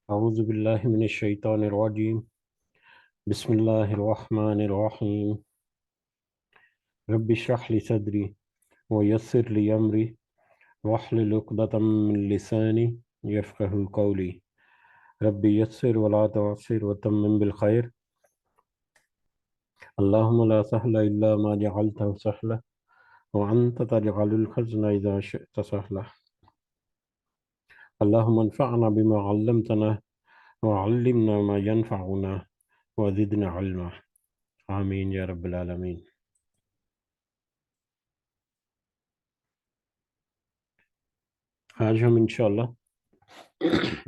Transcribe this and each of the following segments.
أعوذ بالله من الشيطان الرجيم. بسم الله الرحمن الرحيم. رب اشرح لي صدري ويسر لي أمري واحلل عقدة من لساني يفقه قولي. رب يسر ولا تعسر وتمم بالخير. اللهم لا سهل إلا ما جعلته سهلا وأنت تجعل الحزن إذا شئت سهلا. اللهم انفعنا بما علمتنا وعلمنا ما ينفعنا وزدنا علما. آمين يا رب العالمين. آج ہم انشاءاللہ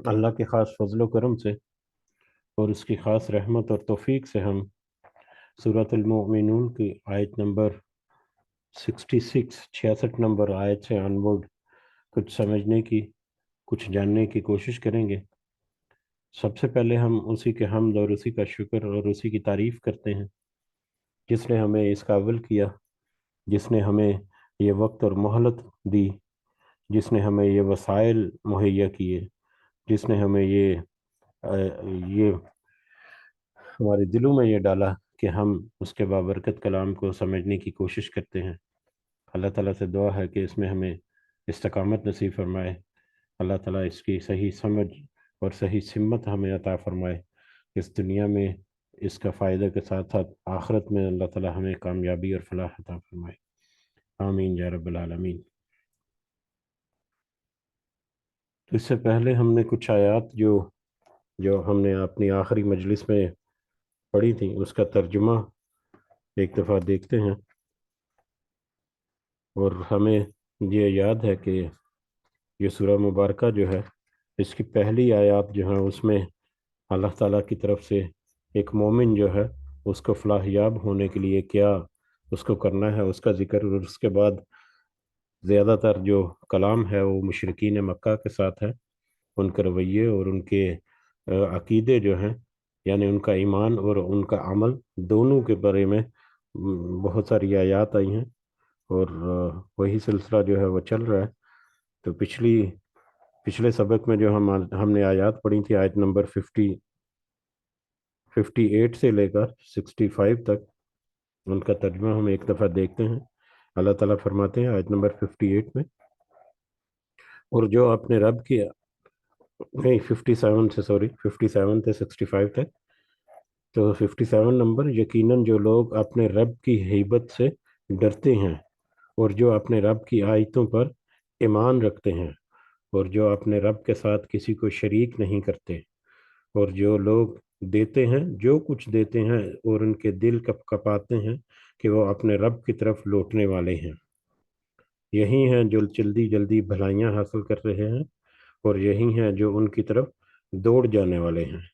اللہ کے خاص فضل و کرم سے اور اس کی خاص رحمت اور توفیق سے ہم سورۃ المؤمنون کی آیت نمبر 66 نمبر آیت سے آنورڈ کچھ سمجھنے کی، کچھ جاننے کی کوشش کریں گے۔ سب سے پہلے ہم اسی کے حمد اور اسی کا شکر اور اسی کی تعریف کرتے ہیں جس نے ہمیں اس قابل کیا، جس نے ہمیں یہ وقت اور مہلت دی، جس نے ہمیں یہ وسائل مہیا کیے، جس نے ہمیں یہ ہمارے دلوں میں یہ ڈالا کہ ہم اس کے بابرکت کلام کو سمجھنے کی کوشش کرتے ہیں۔ اللہ تعالیٰ سے دعا ہے کہ اس میں ہمیں استقامت نصیب فرمائے۔ اللہ تعالیٰ اس کی صحیح سمجھ اور صحیح سمت ہمیں عطا فرمائے۔ اس دنیا میں اس کا فائدہ کے ساتھ ساتھ آخرت میں اللہ تعالیٰ ہمیں کامیابی اور فلاح عطا فرمائے۔ آمین یا رب العالمین۔ تو اس سے پہلے ہم نے کچھ آیات جو ہم نے اپنی آخری مجلس میں پڑھی تھی، اس کا ترجمہ ایک دفعہ دیکھتے ہیں۔ اور ہمیں یہ یاد ہے کہ یہ سورہ مبارکہ جو ہے، اس کی پہلی آیات جو ہیں اس میں اللہ تعالیٰ کی طرف سے ایک مومن جو ہے اس کو فلاح یاب ہونے کے لیے کیا اس کو کرنا ہے اس کا ذکر، اور اس کے بعد زیادہ تر جو کلام ہے وہ مشرکین مکہ کے ساتھ ہے، ان کے رویے اور ان کے عقیدے جو ہیں، یعنی ان کا ایمان اور ان کا عمل دونوں کے بارے میں بہت ساری آیات آئی ہیں، اور وہی سلسلہ جو ہے وہ چل رہا ہے۔ تو پچھلے سبق میں جو ہم نے آیات پڑھی تھی، آیت نمبر 58 سے لے کر 65 تک، ان کا ترجمہ ہم ایک دفعہ دیکھتے ہیں۔ اللہ تعالیٰ فرماتے ہیں آیت نمبر 58 میں، اور جو اپنے رب کی، نہیں 57 سے، سوری 57 سے 65 تک، تو 57 نمبر، یقیناً جو لوگ اپنے رب کی ہیبت سے ڈرتے ہیں اور جو اپنے رب کی آیتوں پر ایمان رکھتے ہیں اور جو اپنے رب کے ساتھ کسی کو شریک نہیں کرتے، اور جو لوگ دیتے ہیں، جو کچھ دیتے ہیں اور ان کے دل کپاتے ہیں کہ وہ اپنے رب کی طرف لوٹنے والے ہیں، یہی ہیں جو جلدی جلدی بھلائیاں حاصل کر رہے ہیں، اور یہی ہیں جو ان کی طرف دوڑ جانے والے ہیں۔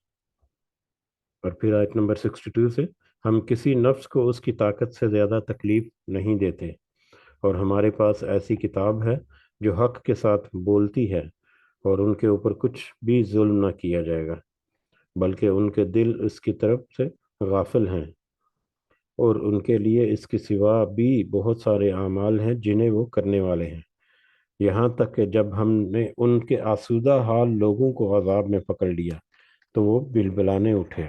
اور پھر آیت نمبر 62 سے، ہم کسی نفس کو اس کی طاقت سے زیادہ تکلیف نہیں دیتے، اور ہمارے پاس ایسی کتاب ہے جو حق کے ساتھ بولتی ہے، اور ان کے اوپر کچھ بھی ظلم نہ کیا جائے گا، بلکہ ان کے دل اس کی طرف سے غافل ہیں، اور ان کے لیے اس کے سوا بھی بہت سارے اعمال ہیں جنہیں وہ کرنے والے ہیں، یہاں تک کہ جب ہم نے ان کے آسودہ حال لوگوں کو عذاب میں پکڑ لیا تو وہ بلبلانے اٹھے۔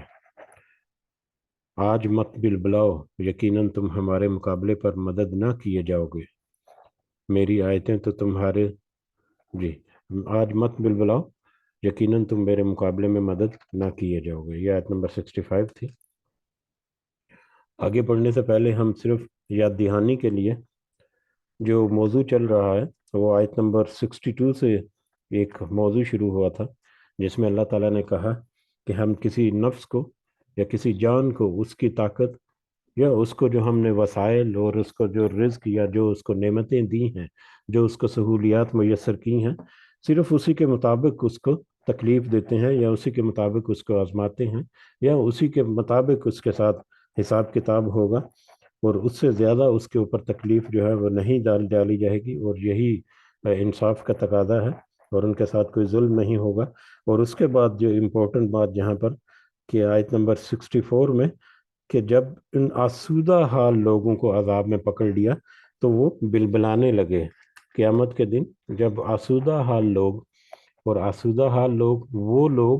آج مت بلبلاؤ، یقیناً تم ہمارے مقابلے پر مدد نہ کیے جاؤ گے، میری آیتیں تو تمہارے، جی، آج مت بلبلاؤ، یقیناً تم میرے مقابلے میں مدد نہ کیے جاؤ گے۔ یہ آیت نمبر 65 تھی۔ آگے بڑھنے سے پہلے ہم صرف یاد دہانی کے لیے جو موضوع چل رہا ہے وہ آیت نمبر 62 سے ایک موضوع شروع ہوا تھا، جس میں اللہ تعالیٰ نے کہا کہ ہم کسی نفس کو یا کسی جان کو اس کی طاقت یا اس کو جو ہم نے وسائل اور اس کو جو رزق یا جو اس کو نعمتیں دی ہیں، جو اس کو سہولیات میسر کی ہیں، صرف اسی کے مطابق اس کو تکلیف دیتے ہیں یا اسی کے مطابق اس کو آزماتے ہیں یا اسی کے مطابق اس کے ساتھ حساب کتاب ہوگا، اور اس سے زیادہ اس کے اوپر تکلیف جو ہے وہ نہیں ڈالی جائے گی، اور یہی انصاف کا تقاضا ہے، اور ان کے ساتھ کوئی ظلم نہیں ہوگا۔ اور اس کے بعد جو امپورٹنٹ بات جہاں پر کہ آیت نمبر 64 میں، کہ جب ان آسودہ حال لوگوں کو عذاب میں پکڑ لیا تو وہ بلبلانے لگے۔ قیامت کے دن جب آسودہ حال لوگ، اور آسودہ حال لوگ وہ لوگ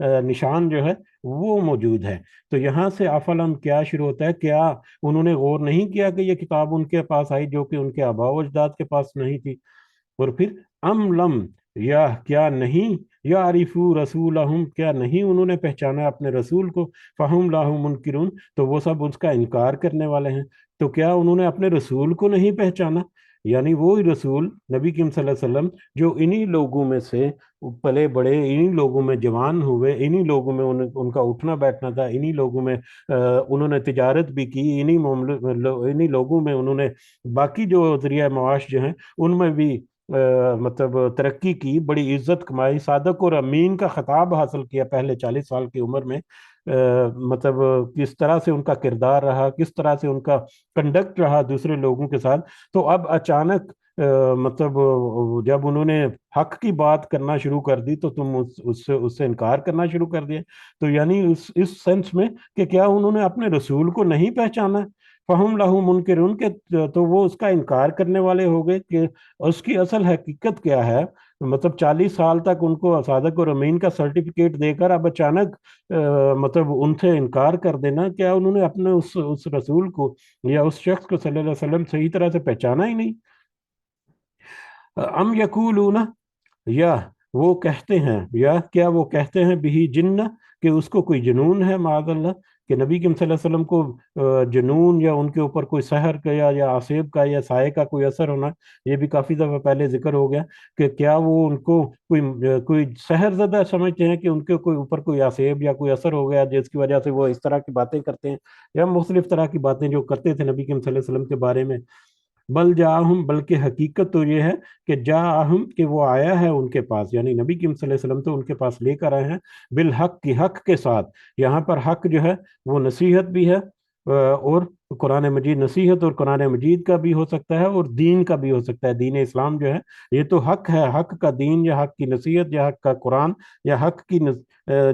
نشان جو ہے وہ موجود ہے۔ تو یہاں سے افلم کیا شروع ہوتا ہے، کیا انہوں نے غور نہیں کیا کہ یہ کتاب ان کے پاس آئی جو کہ ان کے آباء و اجداد کے پاس نہیں تھی؟ اور پھر ام لم، یا کیا نہیں، یا عارفو رسولہم، کیا نہیں انہوں نے پہچانا اپنے رسول کو، فہم لاہ منکرون، تو وہ سب اس کا انکار کرنے والے ہیں۔ تو کیا انہوں نے اپنے رسول کو نہیں پہچانا؟ یعنی وہی رسول نبی کریم صلی اللہ علیہ وسلم جو انہی لوگوں میں سے پلے بڑے، انہی لوگوں میں جوان ہوئے، انہی لوگوں میں ان کا اٹھنا بیٹھنا تھا، انہی لوگوں میں انہوں نے تجارت بھی کی، انہی لوگوں میں انہوں نے باقی جو ذریعہ معاش جو ہیں ان میں بھی مطلب ترقی کی، بڑی عزت کمائی، صادق اور امین کا خطاب حاصل کیا پہلے 40 سال کی عمر میں۔ مطلب کس طرح سے ان کا کردار رہا، کس طرح سے ان کا کنڈکٹ رہا دوسرے لوگوں کے ساتھ۔ تو اب اچانک مطلب جب انہوں نے حق کی بات کرنا شروع کر دی تو تم اس سے انکار کرنا شروع کر دیا۔ تو یعنی اس سینس میں کہ کیا انہوں نے اپنے رسول کو نہیں پہچانا، فہم لہو منکرون، کے تو وہ اس کا انکار کرنے والے ہو گئے کہ اس کی اصل حقیقت کیا ہے۔ مطلب 40 سال تک ان کو صادق اور امین کا سرٹیفکیٹ دے کر اب اچانک مطلب ان سے انکار کر دینا، کیا انہوں نے اپنے اس رسول کو یا اس شخص کو صلی اللہ علیہ وسلم صحیح طرح سے پہچانا ہی نہیں؟ ام یقولون، یا وہ کہتے ہیں، یا کیا وہ کہتے ہیں بھی جنہ، کہ اس کو کوئی جنون ہے، معاذ اللہ، کہ نبی کریم صلی اللہ علیہ وسلم کو جنون یا ان کے اوپر کوئی سحر کا یا عصیب کا یا سائے کا کوئی اثر ہونا۔ یہ بھی کافی دفعہ پہلے ذکر ہو گیا کہ کیا وہ ان کو کوئی سحر زدہ سمجھتے ہیں کہ ان کے کوئی اوپر کوئی عصیب یا کوئی اثر ہو گیا جس کی وجہ سے وہ اس طرح کی باتیں کرتے ہیں، یا مختلف طرح کی باتیں جو کرتے تھے نبی کریم صلی اللہ علیہ وسلم کے بارے میں۔ بل جاہم، بلکہ حقیقت تو یہ ہے کہ جاہم، کہ وہ آیا ہے ان کے پاس، یعنی نبی کریم صلی اللہ علیہ وسلم تو ان کے پاس لے کر آئے ہیں، بالحق، کی حق کے ساتھ۔ یہاں پر حق جو ہے وہ نصیحت بھی ہے، اور قرآن مجید، نصیحت اور قرآن مجید کا بھی ہو سکتا ہے اور دین کا بھی ہو سکتا ہے۔ دین اسلام جو ہے یہ تو حق ہے، حق کا دین یا حق کی نصیحت یا حق کا قرآن یا حق کی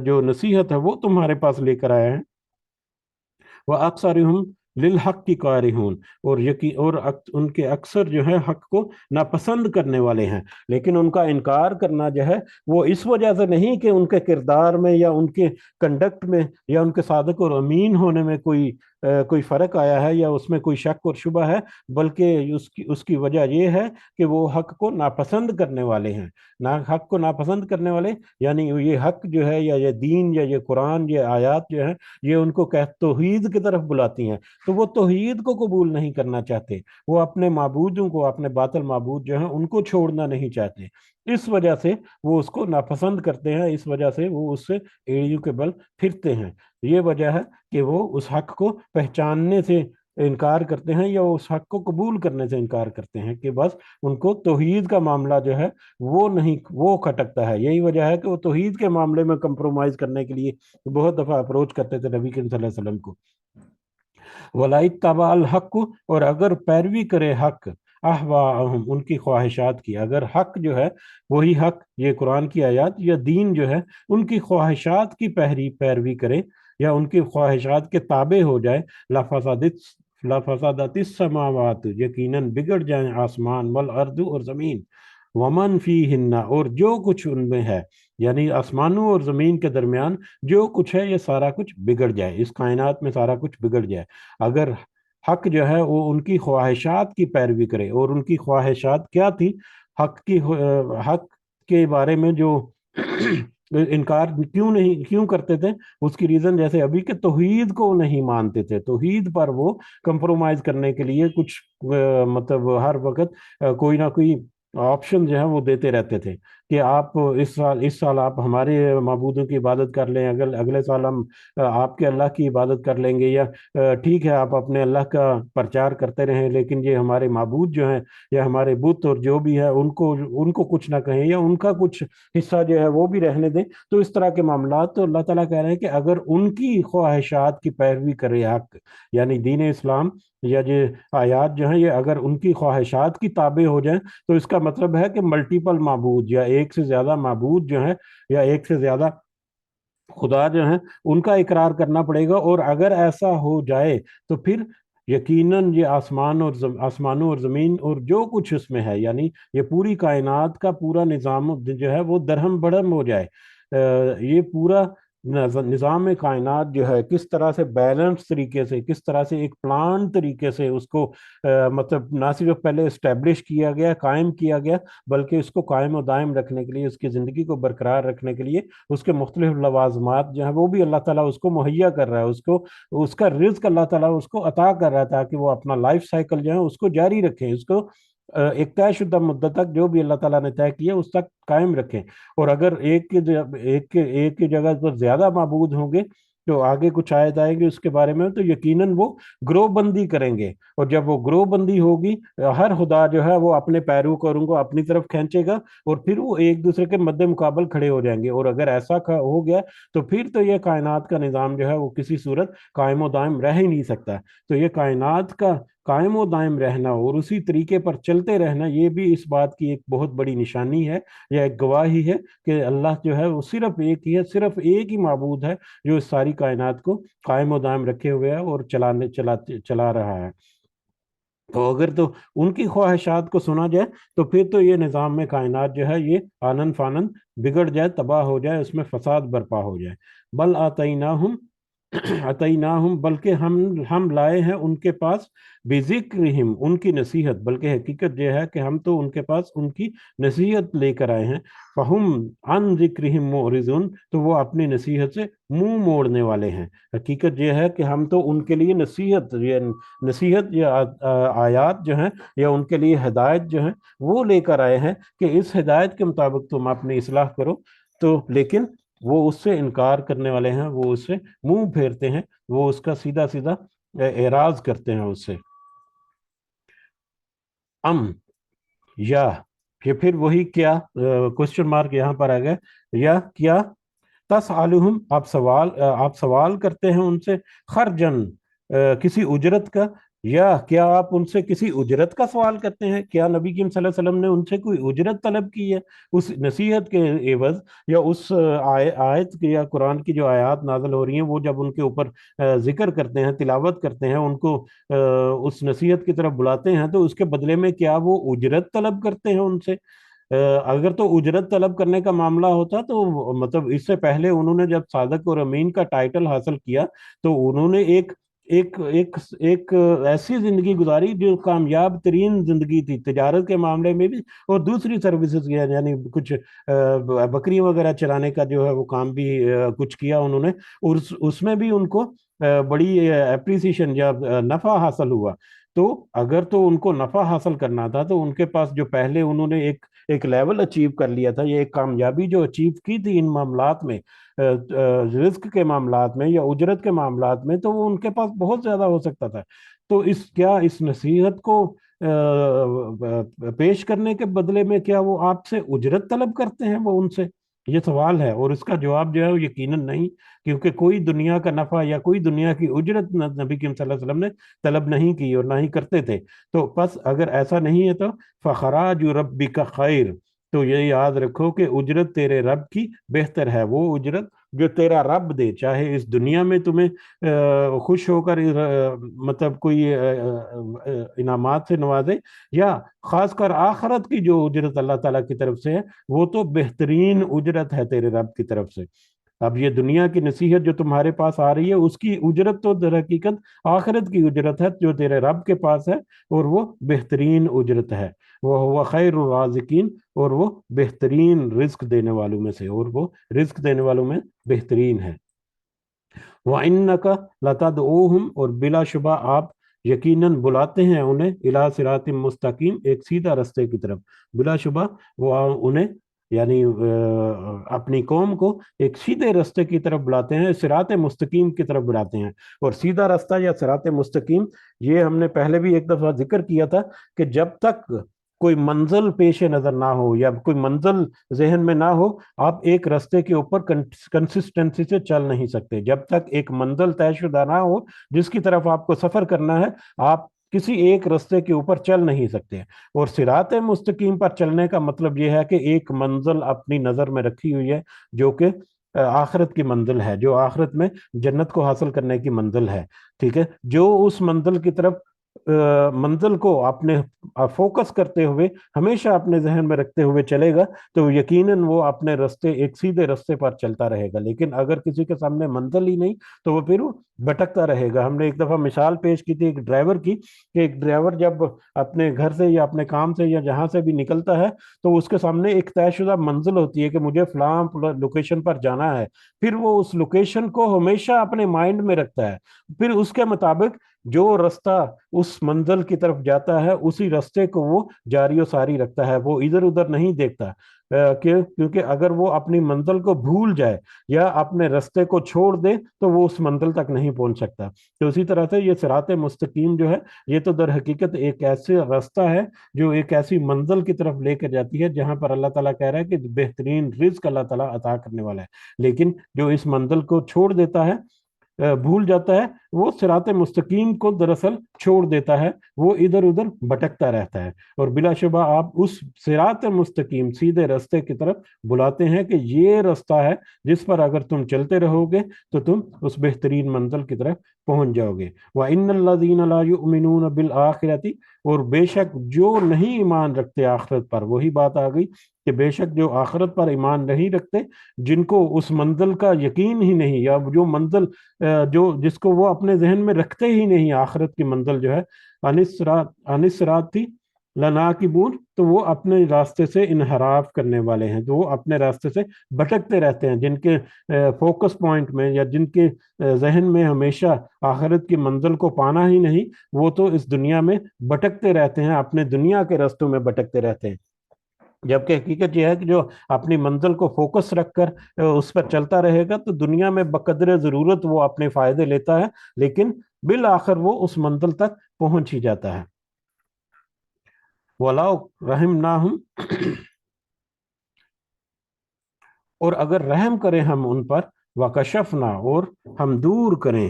جو نصیحت ہے وہ تمہارے پاس لے کر آئے ہیں۔ وَأَكْثَرُهُمْ لِلْحَقِّ كَارِهُونَ، اور ان کے اکثر جو ہے حق کو ناپسند کرنے والے ہیں۔ لیکن ان کا انکار کرنا جو ہے وہ اس وجہ سے نہیں کہ ان کے کردار میں یا ان کے کنڈکٹ میں یا ان کے صادق اور امین ہونے میں کوئی فرق آیا ہے یا اس میں کوئی شک اور شبہ ہے، بلکہ اس کی وجہ یہ ہے کہ وہ حق کو ناپسند کرنے والے ہیں۔ حق کو ناپسند کرنے والے یعنی یہ حق جو ہے یا یہ دین یا یہ قرآن، یہ آیات جو ہے یہ ان کو توحید کی طرف بلاتی ہیں، تو وہ توحید کو قبول نہیں کرنا چاہتے، وہ اپنے معبودوں کو، اپنے باطل معبود جو ہیں ان کو چھوڑنا نہیں چاہتے۔ اس وجہ سے وہ اس کو ناپسند کرتے ہیں، اس وجہ سے وہ اس سے ایڑیوں کے بل پھرتے ہیں۔ یہ وجہ ہے کہ وہ اس حق کو پہچاننے سے انکار کرتے ہیں یا اس حق کو قبول کرنے سے انکار کرتے ہیں، کہ بس ان کو توحید کا معاملہ جو ہے وہ نہیں، وہ کھٹکتا ہے۔ یہی وجہ ہے کہ وہ توحید کے معاملے میں کمپرومائز کرنے کے لیے بہت دفعہ اپروچ کرتے تھے نبی کریم صلی اللہ علیہ وسلم کو۔ وَلَئِن اتَّبَعَ الْحَقُّ، اور اگر پیروی کرے حق، احواءہم، ان کی خواہشات کی، اگر حق جو ہے وہی حق، یہ قرآن کی آیات یا دین جو ہے ان کی خواہشات کی پیروی کرے یا ان کی خواہشات کے تابع ہو جائے، لفسدت السماوات، یقیناً بگڑ جائیں آسمان، والارض، اور زمین، ومن فیہن، اور جو کچھ ان میں ہے، یعنی آسمانوں اور زمین کے درمیان جو کچھ ہے یہ سارا کچھ بگڑ جائے، اس کائنات میں سارا کچھ بگڑ جائے اگر حق جو ہے وہ ان کی خواہشات کی پیروی کرے۔ اور ان کی خواہشات کیا تھی؟ حق کے بارے میں جو انکار کیوں کرتے تھے، اس کی ریزن جیسے ابھی کہ توحید کو نہیں مانتے تھے، توحید پر وہ کمپرومائز کرنے کے لیے کچھ مطلب ہر وقت کوئی نہ کوئی آپشن جو ہے وہ دیتے رہتے تھے کہ آپ اس سال آپ ہمارے معبودوں کی عبادت کر لیں، اگلے سال ہم آپ کے اللہ کی عبادت کر لیں گے، یا ٹھیک ہے آپ اپنے اللہ کا پرچار کرتے رہیں لیکن یہ ہمارے معبود جو ہیں یا ہمارے بت اور جو بھی ہے ان کو کچھ نہ کہیں یا ان کا کچھ حصہ جو ہے وہ بھی رہنے دیں۔ تو اس طرح کے معاملات، تو اللہ تعالیٰ کہہ رہے ہیں کہ اگر ان کی خواہشات کی پیروی کرے حق، یعنی دین اسلام یا یہ آیات جو ہیں یہ اگر ان کی خواہشات کی تابع ہو جائیں، تو اس کا مطلب ہے کہ ملٹیپل معبود یا ایک سے زیادہ معبود جو ہیں یا ایک سے زیادہ خدا جو ہیں ان کا اقرار کرنا پڑے گا۔ اور اگر ایسا ہو جائے تو پھر یقیناً یہ آسمانوں اور زمین اور جو کچھ اس میں ہے، یعنی یہ پوری کائنات کا پورا نظام جو ہے وہ درہم برہم ہو جائے۔ یہ پورا نظام کائنات جو ہے کس طرح سے بیلنس طریقے سے، کس طرح سے ایک پلان طریقے سے اس کو مطلب نہ صرف پہلے اسٹیبلش کیا گیا، قائم کیا گیا، بلکہ اس کو قائم و دائم رکھنے کے لیے، اس کی زندگی کو برقرار رکھنے کے لیے اس کے مختلف لوازمات جو ہیں وہ بھی اللہ تعالیٰ اس کو مہیا کر رہا ہے، اس کو اس کا رزق اللہ تعالیٰ اس کو عطا کر رہا ہے تاکہ وہ اپنا لائف سائیکل جو ہے اس کو جاری رکھیں، اس کو ایک طے شدہ مدت تک جو بھی اللہ تعالیٰ نے طے کیا اس تک قائم رکھیں۔ اور اگر ایک کی جگہ پر زیادہ معبود ہوں گے تو آگے کچھ آیت آئے گی اس کے بارے میں، تو یقیناً وہ گروہ بندی کریں گے، اور جب وہ گروہ بندی ہوگی ہر خدا جو ہے وہ اپنے پیروکاروں کو اپنی طرف کھینچے گا، اور پھر وہ ایک دوسرے کے مد مقابل کھڑے ہو جائیں گے، اور اگر ایسا ہو گیا تو پھر تو یہ کائنات کا نظام جو ہے وہ کسی صورت قائم و دائم رہ ہی نہیں سکتا۔ تو یہ کائنات کا قائم و دائم رہنا اور اسی طریقے پر چلتے رہنا، یہ بھی اس بات کی ایک بہت بڑی نشانی ہے یا ایک گواہی ہے کہ اللہ جو ہے وہ صرف ایک ہی ہے، صرف ایک ہی معبود ہے جو اس ساری کائنات کو قائم و دائم رکھے ہوئے ہے اور چلا رہا ہے۔ تو اگر تو ان کی خواہشات کو سنا جائے تو پھر تو یہ نظام میں کائنات جو ہے یہ آنن فانن بگڑ جائے، تباہ ہو جائے، اس میں فساد برپا ہو جائے۔ بل آتیناہم عطیناہم، بلکہ ہم لائے ہیں ان کے پاس، بذکرہم، ان کی نصیحت، بلکہ حقیقت یہ ہے کہ ہم تو ان کے پاس ان کی نصیحت لے کر آئے ہیں، فہم عن ذکرہم معرضون، تو وہ اپنی نصیحت سے منہ موڑنے والے ہیں۔ حقیقت یہ ہے کہ ہم تو ان کے لیے نصیحت یا آیات جو ہیں یا ان کے لیے ہدایت جو ہیں وہ لے کر آئے ہیں کہ اس ہدایت کے مطابق تم اپنی اصلاح کرو، تو لیکن وہ اس سے انکار کرنے والے ہیں، وہ اس سے منہ پھیرتے ہیں، وہ اس کا سیدھا سیدھا اعراض کرتے ہیں اس سے۔ ام، یا، یہ پھر وہی کیا کوشچن مارک یہاں پر آ گیا، یا کیا تسألہم، آپ سوال کرتے ہیں ان سے، خرجن، کسی اجرت کا، یا کیا آپ ان سے کسی اجرت کا سوال کرتے ہیں؟ کیا نبی کریم صلی اللہ علیہ وسلم نے ان سے کوئی اجرت طلب کی ہے اس نصیحت کے عوض، یا اس آیت کی یا قرآن کی جو آیات نازل ہو رہی ہیں وہ جب ان کے اوپر ذکر کرتے ہیں، تلاوت کرتے ہیں، ان کو اس نصیحت کی طرف بلاتے ہیں، تو اس کے بدلے میں کیا وہ اجرت طلب کرتے ہیں ان سے؟ اگر تو اجرت طلب کرنے کا معاملہ ہوتا تو مطلب اس سے پہلے انہوں نے جب صادق اور امین کا ٹائٹل حاصل کیا تو انہوں نے ایک ایک ایک ایک ایسی زندگی گزاری جو کامیاب ترین زندگی تھی تجارت کے معاملے میں بھی، اور دوسری سروسز کیا، یعنی کچھ بکری وغیرہ چلانے کا جو ہے وہ کام بھی کچھ کیا انہوں نے، اور اس میں بھی ان کو بڑی اپریسیشن یا نفع حاصل ہوا۔ تو اگر تو ان کو نفع حاصل کرنا تھا تو ان کے پاس جو پہلے انہوں نے ایک لیول اچیو کر لیا تھا، یہ ایک کامیابی جو اچیو کی تھی ان معاملات میں، رزق کے معاملات میں یا اجرت کے معاملات میں، تو وہ ان کے پاس بہت زیادہ ہو سکتا تھا۔ تو اس نصیحت کو پیش کرنے کے بدلے میں کیا وہ آپ سے اجرت طلب کرتے ہیں؟ وہ ان سے یہ سوال ہے، اور اس کا جواب جو ہے وہ یقیناً نہیں، کیونکہ کوئی دنیا کا نفع یا کوئی دنیا کی اجرت نبی کریم صلی اللہ علیہ وسلم نے طلب نہیں کی اور نہ ہی کرتے تھے۔ تو پس اگر ایسا نہیں ہے تو فخراج ربک خیر، تو یہ یاد رکھو کہ اجرت تیرے رب کی بہتر ہے، وہ اجرت جو تیرا رب دے، چاہے اس دنیا میں تمہیں خوش ہو کر مطلب کوئی انعامات سے نوازے، یا خاص کر آخرت کی جو اجرت اللہ تعالیٰ کی طرف سے ہے وہ تو بہترین اجرت ہے تیرے رب کی طرف سے۔ اب یہ دنیا کی نصیحت جو تمہارے پاس آ رہی ہے اس کی اجرت تو در حقیقت آخرت کی اجرت ہے جو تیرے رب کے پاس ہے، اور وہ بہترین اجرت ہے، وہ خیر الرازقین، اور وہ بہترین رزق دینے والوں میں سے، اور وہ رزق دینے والوں میں بہترین ہے۔ وَإِنَّكَ لَتَدْعُوهُمْ، اور بلا شبہ آپ یقیناً بلاتے ہیں انہیں، اِلَىٰ صِرَاطٍ مستقیم، ایک سیدھا رستے کی طرف، بلا شبہ وہ انہیں یعنی اپنی قوم کو ایک سیدھے رستے کی طرف بلاتے ہیں، صراط مستقیم کی طرف بلاتے ہیں۔ اور سیدھا رستہ یا صراط مستقیم، یہ ہم نے پہلے بھی ایک دفعہ ذکر کیا تھا کہ جب تک کوئی منزل پیش نظر نہ ہو یا کوئی منزل ذہن میں نہ ہو، آپ ایک رستے کے اوپر کنسسٹنسی سے چل نہیں سکتے۔ جب تک ایک منزل طے شدہ نہ ہو جس کی طرف آپ کو سفر کرنا ہے، آپ کسی ایک رستے کے اوپر چل نہیں سکتے۔ اور صراط مستقیم پر چلنے کا مطلب یہ ہے کہ ایک منزل اپنی نظر میں رکھی ہوئی ہے جو کہ آخرت کی منزل ہے، جو آخرت میں جنت کو حاصل کرنے کی منزل ہے، ٹھیک ہے، جو اس منزل کی طرف منزل کو اپنے فوکس کرتے ہوئے ہمیشہ اپنے ذہن میں رکھتے ہوئے چلے گا تو یقیناً وہ اپنے راستے ایک سیدھے راستے پر چلتا رہے گا. لیکن اگر کسی کے سامنے منزل ہی نہیں تو وہ پھر بھٹکتا رہے گا. ہم نے ایک دفعہ مثال پیش کی تھی ایک ڈرائیور کی کہ ایک ڈرائیور جب اپنے گھر سے یا اپنے کام سے یا جہاں سے بھی نکلتا ہے تو اس کے سامنے ایک طے شدہ منزل ہوتی ہے کہ مجھے فلاں لوکیشن پر جانا ہے. پھر وہ اس لوکیشن کو ہمیشہ اپنے مائنڈ میں رکھتا ہے. پھر اس کے مطابق جو راستہ اس منزل کی طرف جاتا ہے اسی راستے کو وہ جاری و ساری رکھتا ہے. وہ ادھر ادھر نہیں دیکھتا کیونکہ اگر وہ اپنی منزل کو بھول جائے یا اپنے راستے کو چھوڑ دے تو وہ اس منزل تک نہیں پہنچ سکتا. تو اسی طرح سے یہ صراط مستقیم جو ہے یہ تو در حقیقت ایک ایسا راستہ ہے جو ایک ایسی منزل کی طرف لے کر جاتی ہے جہاں پر اللہ تعالیٰ کہہ رہا ہے کہ بہترین رزق اللہ تعالیٰ عطا کرنے والا ہے. لیکن جو اس منزل کو چھوڑ دیتا ہے بھول جاتا ہے وہ صراط مستقیم کو دراصل چھوڑ دیتا ہے. وہ ادھر ادھر بھٹکتا رہتا ہے. اور بلا شبہ آپ اس صراط مستقیم سیدھے راستے کی طرف بلاتے ہیں کہ یہ راستہ ہے جس پر اگر تم چلتے رہو گے تو تم اس بہترین منزل کی طرف پہنچ جاؤ گے. وَإِنَّ الَّذِينَ لَا يُؤْمِنُونَ بِالْآخِرَةِ اور بے شک جو نہیں ایمان رکھتے آخرت پر. وہی بات آ گئی کہ بے شک جو آخرت پر ایمان نہیں رکھتے جن کو اس منزل کا یقین ہی نہیں یا جو منزل جس کو وہ اپنے ذہن میں رکھتے ہی نہیں آخرت کی منزل جو ہے انسرات تھی لناکبون تو وہ اپنے راستے سے انحراف کرنے والے ہیں. تو وہ اپنے راستے سے بھٹکتے رہتے ہیں. جن کے فوکس پوائنٹ میں یا جن کے ذہن میں ہمیشہ آخرت کی منزل کو پانا ہی نہیں وہ تو اس دنیا میں بھٹکتے رہتے ہیں اپنے دنیا کے راستوں میں بھٹکتے رہتے ہیں. جبکہ حقیقت یہ ہے کہ جو اپنی منزل کو فوکس رکھ کر اس پر چلتا رہے گا تو دنیا میں بقدر ضرورت وہ اپنے فائدے لیتا ہے لیکن بالآخر وہ اس منزل تک پہنچ ہی جاتا ہے. وَلَوْ رَحِمْنَاهُمْ اور اگر رحم کریں ہم ان پر وَكَشَفْنَا اور ہم دور کریں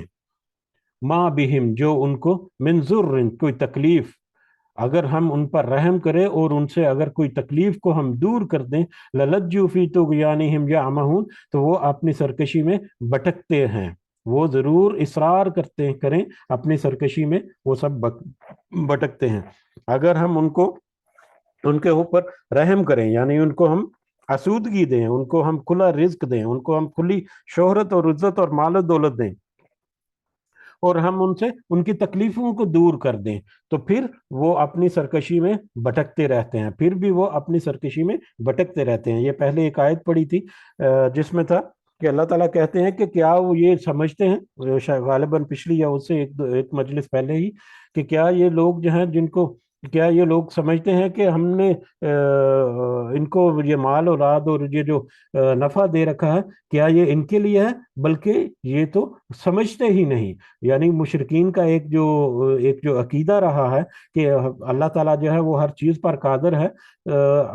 مَا بِهِمْ جو ان کو مِنْ ضُرٍ کوئی تکلیف اگر ہم ان پر رحم کریں اور ان سے اگر کوئی تکلیف کو ہم دور کر دیں لَلَجُّوا فِي طُغْيَانِهِمْ يَعْمَهُونَ تو وہ اپنی سرکشی میں بھٹکتے ہیں. وہ ضرور اصرار کریں اپنی سرکشی میں وہ سب بھٹکتے ہیں. اگر ہم ان کے اوپر رحم کریں یعنی ان کو ہم آسودگی دیں ان کو ہم کھلا رزق دیں ان کو ہم کھلی شہرت اور عزت اور مال و دولت دیں اور ہم ان سے ان کی تکلیفوں کو دور کر دیں تو پھر وہ اپنی سرکشی میں بھٹکتے رہتے ہیں. پھر بھی وہ اپنی سرکشی میں بھٹکتے رہتے ہیں. یہ پہلے ایک آیت پڑھی تھی جس میں تھا کہ اللہ تعالیٰ کہتے ہیں کہ کیا وہ یہ سمجھتے ہیں غالباً پچھلی یا اس سے ایک مجلس پہلے ہی کہ کیا یہ لوگ جو ہیں کیا یہ لوگ سمجھتے ہیں کہ ہم نے ان کو یہ مال اولاد اور یہ جو نفع دے رکھا ہے کیا یہ ان کے لیے ہے بلکہ یہ تو سمجھتے ہی نہیں. یعنی مشرکین کا ایک جو عقیدہ رہا ہے کہ اللہ تعالیٰ جو ہے وہ ہر چیز پر قادر ہے.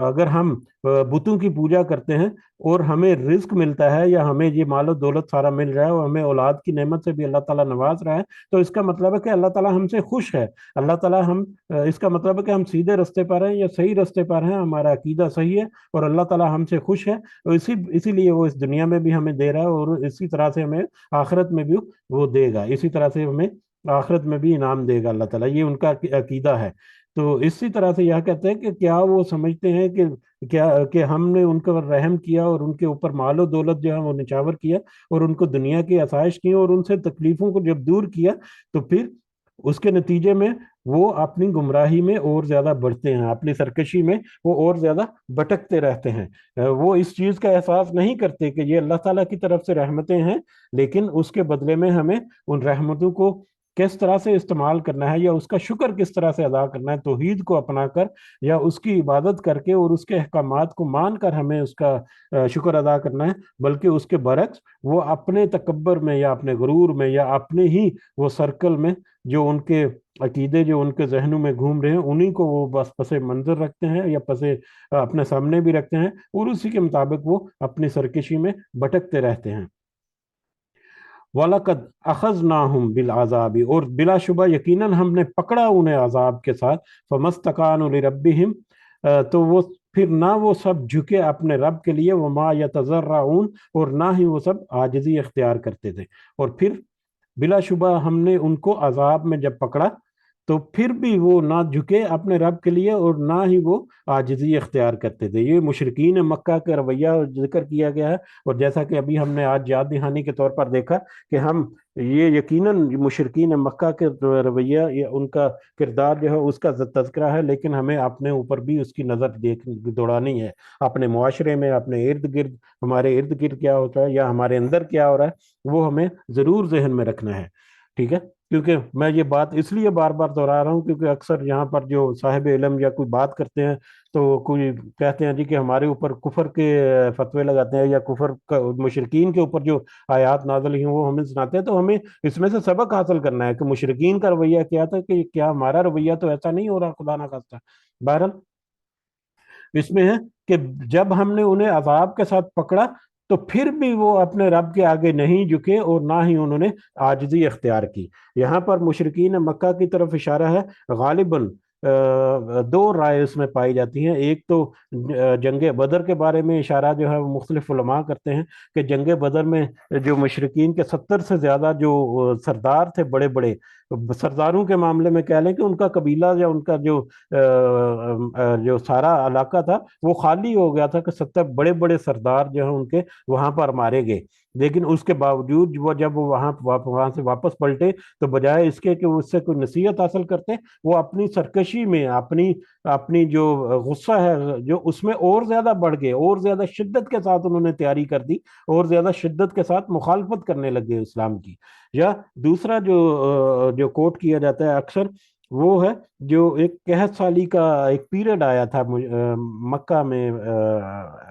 اگر ہم بتوں کی پوجا کرتے ہیں اور ہمیں رزق ملتا ہے یا ہمیں یہ مال و دولت سارا مل رہا ہے اور ہمیں اولاد کی نعمت سے بھی اللہ تعالیٰ نواز رہا ہے تو اس کا مطلب ہے کہ اللہ تعالیٰ ہم سے خوش ہے. اللہ تعالیٰ اس کا مطلب ہے کہ ہم سیدھے راستے پر ہیں یا صحیح راستے پر ہیں ہمارا عقیدہ صحیح ہے اور اللہ تعالیٰ ہم سے خوش ہے اور اسی لیے وہ اس دنیا میں بھی ہمیں دے رہا ہے اور اسی طرح سے ہمیں آخرت میں بھی وہ دے گا. اسی طرح سے ہمیں آخرت میں بھی انعام دے گا اللہ تعالیٰ. یہ ان کا عقیدہ ہے. تو اسی طرح سے یہ کہتے ہیں کہ کیا وہ سمجھتے ہیں کہ ہم نے ان پر رحم کیا اور ان کے اوپر مال و دولت جو ہے وہ نچاور کیا اور ان کو دنیا کی آسائش کی اور ان سے تکلیفوں کو جب دور کیا تو پھر اس کے نتیجے میں وہ اپنی گمراہی میں اور زیادہ بڑھتے ہیں اپنی سرکشی میں وہ اور زیادہ بھٹکتے رہتے ہیں. وہ اس چیز کا احساس نہیں کرتے کہ یہ اللہ تعالیٰ کی طرف سے رحمتیں ہیں لیکن اس کے بدلے میں ہمیں ان رحمتوں کو کس طرح سے استعمال کرنا ہے یا اس کا شکر کس طرح سے ادا کرنا ہے توحید کو اپنا کر یا اس کی عبادت کر کے اور اس کے احکامات کو مان کر ہمیں اس کا شکر ادا کرنا ہے. بلکہ اس کے برعکس وہ اپنے تکبر میں یا اپنے غرور میں یا اپنے ہی وہ سرکل میں جو ان کے عقیدے جو ان کے ذہنوں میں گھوم رہے ہیں انہی کو وہ بس پس منظر رکھتے ہیں یا اپنے سامنے بھی رکھتے ہیں اور اسی کے مطابق وہ اپنی سرکشی میں بھٹکتے رہتے ہیں. وَلَقَدْ أَخَذْنَاهُمْ بِالْعَذَابِ اور بلا شبہ یقیناً ہم نے پکڑا انہیں عذاب کے ساتھ فَمَسْتَقَانُوا لِرَبِّهِمْ تو وہ پھر نہ وہ سب جھکے اپنے رب کے لیے وَمَا يَتَضَرَّعُونَ اور نہ ہی وہ سب عاجزی اختیار کرتے تھے. اور پھر بلا شبہ ہم نے ان کو عذاب میں جب پکڑا تو پھر بھی وہ نہ جھکے اپنے رب کے لیے اور نہ ہی وہ عاجزی اختیار کرتے تھے. یہ مشرکین مکہ کا رویہ ذکر کیا گیا ہے. اور جیسا کہ ابھی ہم نے آج یاد دہانی کے طور پر دیکھا کہ ہم یہ یقیناً مشرکین مکہ کے رویہ یا ان کا کردار جو ہے اس کا تذکرہ ہے، لیکن ہمیں اپنے اوپر بھی اس کی نظر دوڑانی ہے. اپنے معاشرے میں، اپنے ارد گرد، ہمارے ارد گرد کیا ہوتا ہے یا ہمارے اندر کیا ہو رہا ہے، وہ ہمیں ضرور ذہن میں رکھنا ہے. ٹھیک ہے. کیونکہ میں یہ بات اس لیے بار بار دہرا رہا ہوں کیونکہ اکثر یہاں پر جو صاحب علم یا کوئی بات کرتے ہیں تو کوئی کہتے ہیں جی کہ ہمارے اوپر کفر کے فتوے لگاتے ہیں یا کفر کا مشرکین کے اوپر جو آیات نازل ہوئی ہیں وہ ہمیں سناتے ہیں. تو ہمیں اس میں سے سبق حاصل کرنا ہے کہ مشرکین کا رویہ کیا تھا، کہ کیا ہمارا رویہ تو ایسا نہیں ہو رہا خدا نہ خواستہ. بہرحال اس میں ہے کہ جب ہم نے انہیں عذاب کے ساتھ پکڑا تو پھر بھی وہ اپنے رب کے آگے نہیں جھکے اور نہ ہی انہوں نے عاجزی اختیار کی. یہاں پر مشرکین مکہ کی طرف اشارہ ہے. غالباً دو رائے اس میں پائی جاتی ہیں. ایک تو جنگ بدر کے بارے میں اشارہ جو ہے وہ مختلف علماء کرتے ہیں کہ جنگ بدر میں جو مشرکین کے 70 سے زیادہ جو سردار تھے، بڑے بڑے سرداروں کے معاملے میں کہہ لیں کہ ان کا قبیلہ یا ان کا جو سارا علاقہ تھا وہ خالی ہو گیا تھا کہ 70 بڑے بڑے سردار جو ہیں ان کے وہاں پر مارے گئے. لیکن اس کے باوجود وہ جب وہاں سے واپس پلٹے تو بجائے اس کے کہ اس سے کوئی نصیحت حاصل کرتے، وہ اپنی سرکشی میں، اپنی جو غصہ ہے جو اس میں اور زیادہ بڑھ گئے، اور زیادہ شدت کے ساتھ انہوں نے تیاری کر دی، اور زیادہ شدت کے ساتھ مخالفت کرنے لگے اسلام کی. یا دوسرا جو کوٹ کیا جاتا ہے اکثر، وہ ہے جو ایک قحط سالی کا ایک پیریڈ آیا تھا مکہ میں،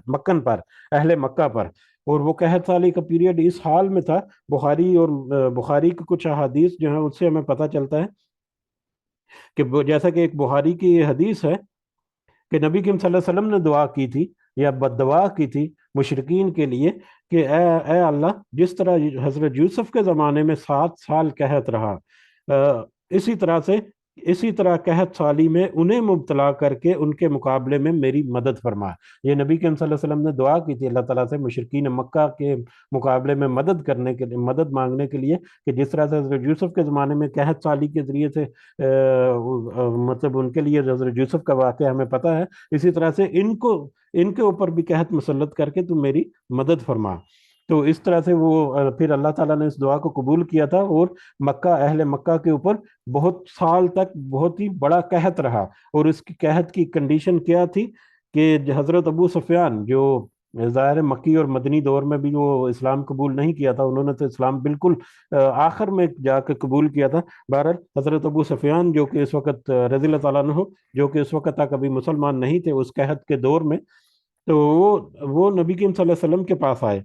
مکن پر، اہل مکہ پر. اور وہ قحط سالی کا پیریڈ اس حال میں تھا، بخاری کی کچھ احادیث جو ہیں اس سے ہمیں پتہ چلتا ہے کہ جیسا کہ ایک بخاری کی یہ حدیث ہے کہ نبی کریم صلی اللہ علیہ وسلم نے دعا کی تھی یا بد دعا کی تھی مشرکین کے لیے کہ اے اللہ، جس طرح حضرت یوسف کے زمانے میں 7 سال قحط رہا، اسی طرح قحط سالی میں انہیں مبتلا کر کے ان کے مقابلے میں میری مدد فرما. یہ نبی کریم صلی اللہ علیہ وسلم نے دعا کی تھی اللہ تعالیٰ سے مشرکین مکہ کے مقابلے میں مدد کرنے کے لیے، مدد مانگنے کے لیے، کہ جس طرح سے حضرت یوسف کے زمانے میں قحط سالی کے ذریعے سے مطلب ان کے لیے حضرت یوسف کا واقعہ ہمیں پتہ ہے، اسی طرح سے ان کے اوپر بھی قحط مسلط کر کے تم میری مدد فرما. تو اس طرح سے وہ پھر اللہ تعالیٰ نے اس دعا کو قبول کیا تھا اور اہل مکہ کے اوپر بہت سال تک بہت ہی بڑا قحط رہا. اور اس کی قحط کی کنڈیشن کیا تھی کہ حضرت ابو سفیان، جو ظاہر مکی اور مدنی دور میں بھی وہ اسلام قبول نہیں کیا تھا، انہوں نے تو اسلام بالکل آخر میں جا کے قبول کیا تھا. بہرحال حضرت ابو سفیان جو کہ اس وقت رضی اللہ تعالیٰ عنہ، جو کہ اس وقت تک ابھی مسلمان نہیں تھے اس قحط کے دور میں، تو وہ نبی کریم صلی اللہ علیہ وسلم کے پاس آئے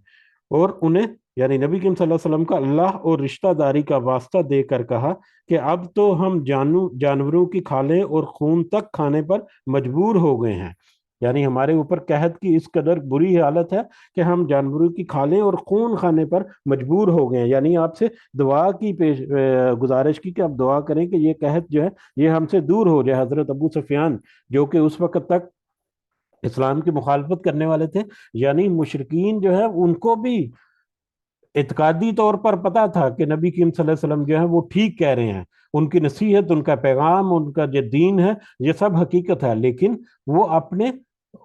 اور انہیں، یعنی نبی کریم صلی اللہ علیہ وسلم کا اللہ اور رشتہ داری کا واسطہ دے کر کہا کہ اب تو ہم جانوروں کی کھالیں اور خون تک کھانے پر مجبور ہو گئے ہیں. یعنی ہمارے اوپر قحط کی اس قدر بری حالت ہے کہ ہم جانوروں کی کھالیں اور خون کھانے پر مجبور ہو گئے ہیں. یعنی آپ سے دعا کی گزارش کی کہ آپ دعا کریں کہ یہ قحط جو ہے یہ ہم سے دور ہو جائے. حضرت ابو سفیان جو کہ اس وقت تک اسلام کی مخالفت کرنے والے تھے، یعنی مشرکین جو ہے ان کو بھی اعتقادی طور پر پتا تھا کہ نبی کریم صلی اللہ علیہ وسلم جو ہے وہ ٹھیک کہہ رہے ہیں، ان کی نصیحت، ان کا پیغام، ان کا جو دین ہے یہ سب حقیقت ہے، لیکن وہ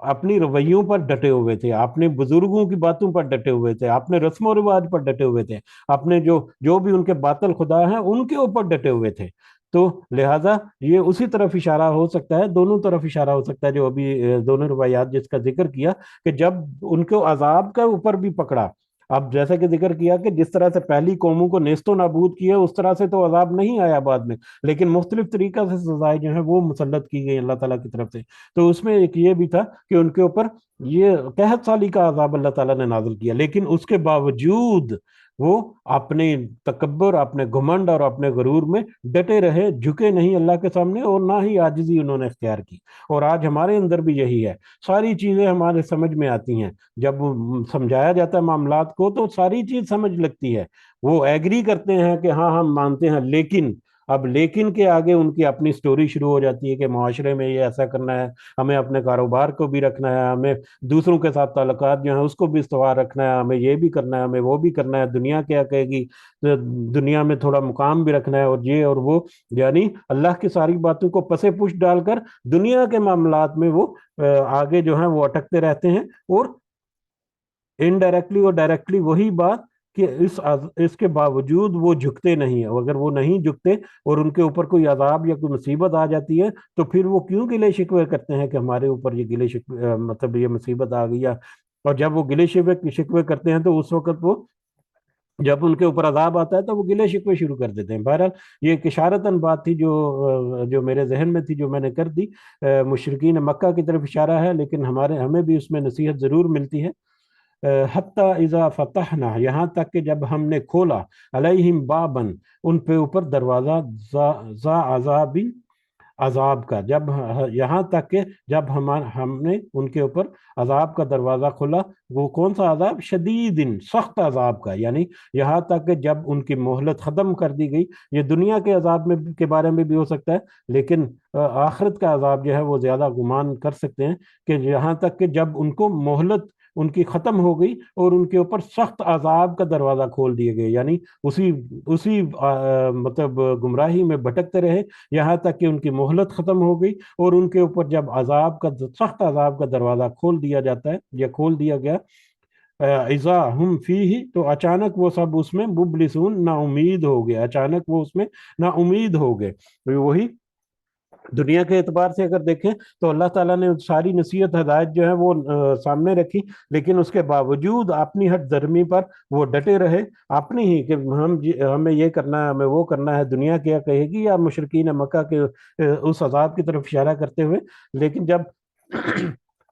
اپنی رویوں پر ڈٹے ہوئے تھے، اپنے بزرگوں کی باتوں پر ڈٹے ہوئے تھے، اپنے رسم و رواج پر ڈٹے ہوئے تھے، اپنے جو بھی ان کے باطل خدا ہیں ان کے اوپر ڈٹے ہوئے تھے. تو لہٰذا یہ اسی طرف اشارہ ہو سکتا ہے، دونوں طرف اشارہ ہو سکتا ہے جو ابھی دونوں روایات جس کا ذکر کیا کہ جب ان کو عذاب کا اوپر بھی پکڑا. اب جیسا کہ ذکر کیا کہ جس طرح سے پہلی قوموں کو نیست و نابود کیا اس طرح سے تو عذاب نہیں آیا بعد میں، لیکن مختلف طریقہ سے سزائیں جو ہیں وہ مسلط کی گئی اللہ تعالیٰ کی طرف سے. تو اس میں ایک یہ بھی تھا کہ ان کے اوپر یہ قحط سالی کا عذاب اللہ تعالیٰ نے نازل کیا، لیکن اس کے باوجود وہ اپنے تکبر، اپنے گھمنڈ اور اپنے غرور میں ڈٹے رہے، جھکے نہیں اللہ کے سامنے، اور نہ ہی عاجزی انہوں نے اختیار کی. اور آج ہمارے اندر بھی یہی ہے، ساری چیزیں ہمارے سمجھ میں آتی ہیں، جب سمجھایا جاتا ہے معاملات کو تو ساری چیز سمجھ لگتی ہے، وہ ایگری کرتے ہیں کہ ہاں ہم مانتے ہیں، لیکن اب لیکن کے آگے ان کی اپنی سٹوری شروع ہو جاتی ہے کہ معاشرے میں یہ ایسا کرنا ہے، ہمیں اپنے کاروبار کو بھی رکھنا ہے، ہمیں دوسروں کے ساتھ تعلقات جو ہیں اس کو بھی استوار رکھنا ہے، ہمیں یہ بھی کرنا ہے، ہمیں وہ بھی کرنا ہے، دنیا کیا کہے گی، دنیا میں تھوڑا مقام بھی رکھنا ہے، اور یہ اور وہ، یعنی اللہ کی ساری باتوں کو پسے پش ڈال کر دنیا کے معاملات میں وہ آگے جو ہیں وہ اٹکتے رہتے ہیں، اور انڈائریکٹلی اور ڈائریکٹلی وہی بات کہ اس کے باوجود وہ جھکتے نہیں ہیں، اگر وہ نہیں جھکتے اور ان کے اوپر کوئی عذاب یا کوئی مصیبت آ جاتی ہے تو پھر وہ کیوں گلے شکوے کرتے ہیں کہ ہمارے اوپر یہ گلے شکوے مطلب یہ مصیبت آ گئی ہے، اور جب وہ گلے شکوے کرتے ہیں تو اس وقت وہ جب ان کے اوپر عذاب آتا ہے تو وہ گلے شکوے شروع کر دیتے ہیں۔ بہرحال یہ ایک اشارتاً بات تھی جو میرے ذہن میں تھی، جو میں نے کر دی، مشرکین مکہ کی طرف اشارہ ہے، لیکن ہمیں بھی اس میں نصیحت ضرور ملتی ہے۔ حتی اذا فتحنا، یہاں تک کہ جب ہم نے کھولا، علیہم بابن، ان پہ اوپر دروازہ، ذا عذاب، عذاب کا، یہاں تک کہ جب ہم نے ان کے اوپر عذاب کا دروازہ کھولا، وہ کون سا عذاب؟ شدید، سخت عذاب کا، یعنی یہاں تک کہ جب ان کی مہلت ختم کر دی گئی۔ یہ دنیا کے عذاب کے بارے میں بھی ہو سکتا ہے، لیکن آخرت کا عذاب جو ہے وہ زیادہ گمان کر سکتے ہیں کہ یہاں تک کہ جب ان کو مہلت ان کی ختم ہو گئی اور ان کے اوپر سخت عذاب کا دروازہ کھول دیے گئے، یعنی اسی مطلب گمراہی میں بھٹکتے رہے یہاں تک کہ ان کی مہلت ختم ہو گئی، اور ان کے اوپر جب سخت عذاب کا دروازہ کھول دیا جاتا ہے یا کھول دیا گیا، اذا ہم فیہ، تو اچانک وہ سب اس میں مبلسون، نا امید ہو گئے، اچانک وہ اس میں نا امید ہو گئے۔ وہی دنیا کے اعتبار سے اگر دیکھیں تو اللہ تعالیٰ نے ساری نصیحت ہدایت جو ہے وہ سامنے رکھی، لیکن اس کے باوجود اپنی ہٹ درمی پر وہ ڈٹے رہے، اپنی ہی کہ ہمیں یہ کرنا ہے، ہمیں وہ کرنا ہے، دنیا کیا کہے گی، یا مشرکین مکہ کے اس عذاب کی طرف اشارہ کرتے ہوئے۔ لیکن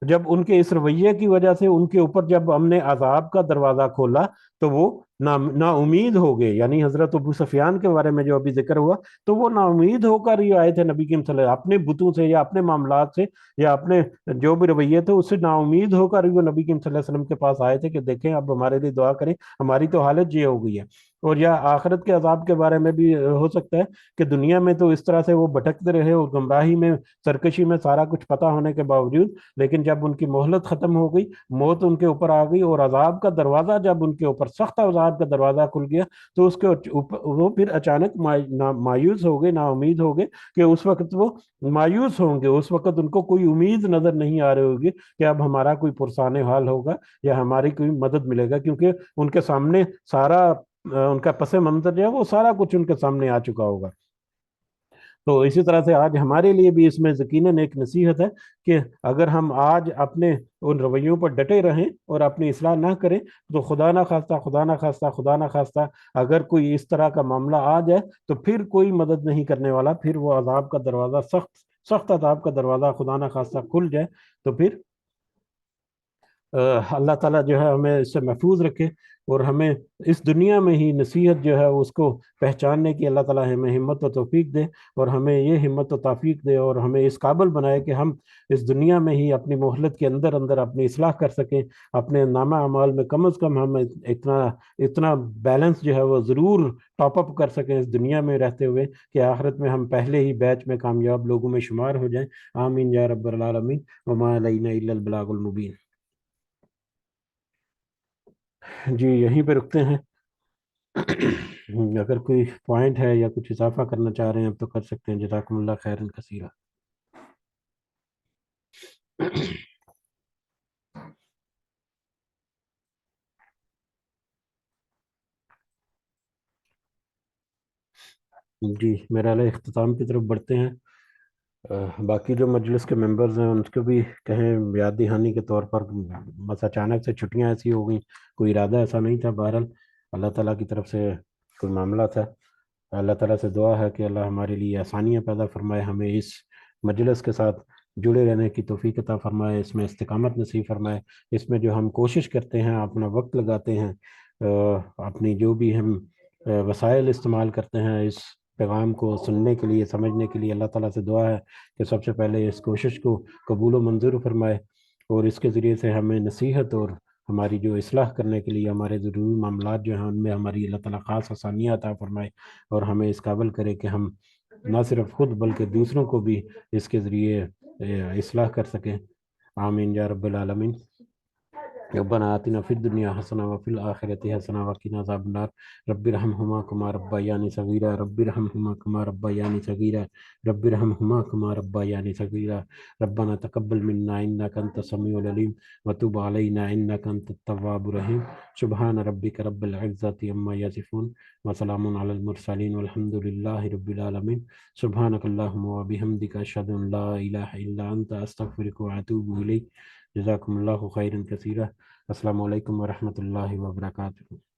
جب ان کے اس رویے کی وجہ سے ان کے اوپر جب ہم نے عذاب کا دروازہ کھولا تو وہ نا امید ہو گئے، یعنی حضرت ابو سفیان کے بارے میں جو ابھی ذکر ہوا، تو وہ نا امید ہو کر ہی آئے تھے نبی کریم صلی اللہ علیہ وسلم، اپنے بتوں سے یا اپنے معاملات سے یا اپنے جو بھی رویے تھے اس سے نا امید ہو کر ہی وہ نبی کریم صلی اللہ علیہ وسلم کے پاس آئے تھے کہ دیکھیں اب ہمارے لیے دعا کریں، ہماری تو حالت یہ ہو گئی ہے۔ اور یا آخرت کے عذاب کے بارے میں بھی ہو سکتا ہے کہ دنیا میں تو اس طرح سے وہ بھٹکتے رہے اور گمراہی میں، سرکشی میں، سارا کچھ پتہ ہونے کے باوجود، لیکن جب ان کی مہلت ختم ہو گئی، موت ان کے اوپر آ گئی، اور عذاب کا دروازہ جب ان کے اوپر، سخت عذاب کا دروازہ کھل گیا، تو اس کے وہ پھر اچانک مایوس ہو گئے، نا امید ہو گئے، کہ اس وقت وہ مایوس ہوں گے، اس وقت ان کو کوئی امید نظر نہیں آ رہی ہوگی کہ اب ہمارا کوئی پرسان حال ہوگا یا ہماری کوئی مدد ملے گا، کیونکہ ان کے سامنے سارا ان کا پس منظر جو ہے وہ سارا کچھ ان کے سامنے آ چکا ہوگا۔ تو اسی طرح سے آج ہمارے لیے بھی اس میں یقیناً ایک نصیحت ہے کہ اگر ہم آج اپنے ان رویوں پر ڈٹے رہیں اور اپنی اصلاح نہ کریں تو خدا نہ خواستہ، خدا نہ خواستہ، خدا نہ خواستہ اگر کوئی اس طرح کا معاملہ آ جائے تو پھر کوئی مدد نہیں کرنے والا، پھر وہ عذاب کا دروازہ، سخت عذاب کا دروازہ خدا نہ خواستہ کھل جائے تو پھر اللہ تعالیٰ جو ہے ہمیں اس سے محفوظ رکھے، اور ہمیں اس دنیا میں ہی نصیحت جو ہے اس کو پہچاننے کی اللہ تعالیٰ ہمیں ہمت و توفیق دے، اور ہمیں یہ ہمت و توفیق دے اور ہمیں اس قابل بنائے کہ ہم اس دنیا میں ہی اپنی مہلت کے اندر اندر اپنی اصلاح کر سکیں، اپنے نامہ اعمال میں کم از کم ہم اتنا بیلنس جو ہے وہ ضرور ٹاپ اپ کر سکیں اس دنیا میں رہتے ہوئے کہ آخرت میں ہم پہلے ہی بیچ میں کامیاب لوگوں میں شمار ہو جائیں۔ آمین یا رب العالمین، وما علینا الا البلاغ المبین۔ جی یہیں پہ رکتے ہیں، اگر کوئی پوائنٹ ہے یا کچھ اضافہ کرنا چاہ رہے ہیں اب تو کر سکتے ہیں۔ جزاکم اللہ خیرا کثیرا۔ جی میرا علیہ اختتام کی طرف بڑھتے ہیں۔ باقی جو مجلس کے ممبرز ہیں ان کو بھی کہیں یاد دہانی کے طور پر، بس اچانک سے چھٹیاں ایسی ہو گئیں، کوئی ارادہ ایسا نہیں تھا، بہرحال اللہ تعالیٰ کی طرف سے کوئی معاملہ تھا۔ اللہ تعالیٰ سے دعا ہے کہ اللہ ہمارے لیے آسانیاں پیدا فرمائے، ہمیں اس مجلس کے ساتھ جڑے رہنے کی توفیق عطا فرمائے، اس میں استقامت نصیب فرمائے، اس میں جو ہم کوشش کرتے ہیں، اپنا وقت لگاتے ہیں، اپنی جو بھی ہم وسائل استعمال کرتے ہیں اس پیغام کو سننے کے لیے، سمجھنے کے لیے، اللہ تعالیٰ سے دعا ہے کہ سب سے پہلے اس کوشش کو قبول و منظور فرمائے، اور اس کے ذریعے سے ہمیں نصیحت اور ہماری جو اصلاح کرنے کے لیے ہمارے ضروری معاملات جو ہیں ان میں ہماری اللہ تعالیٰ خاص آسانیاں عطا فرمائے، اور ہمیں اس قابل کرے کہ ہم نہ صرف خود بلکہ دوسروں کو بھی اس کے ذریعے اصلاح کر سکیں۔ آمین یا رب العالمین۔ ربنا آتنا فی الدنیا حسنہ وفی الآخرۃ حسنہ وقنا عذاب النار۔ رب ارحمہما کما ربیانی صغیرا، رب ارحمہما کما ربیانی صغیرا، رب ارحمہما کما ربیانی صغیرا۔ ربنا تقبل منا انک انت السمیع العلیم وتب علینا انک انت التواب الرحیم۔ سبحان ربک رب العزۃ عما یصفون وسلام علی المرسلین والحمد للہ رب العالمین۔ سبحانک اللہم وبحمدک اشہد ان لا الہ الا انت استغفرک واتوب الیک۔ جزاکم اللہ خیرا کثیرا۔ السلام علیکم ورحمۃ اللہ وبرکاتہ۔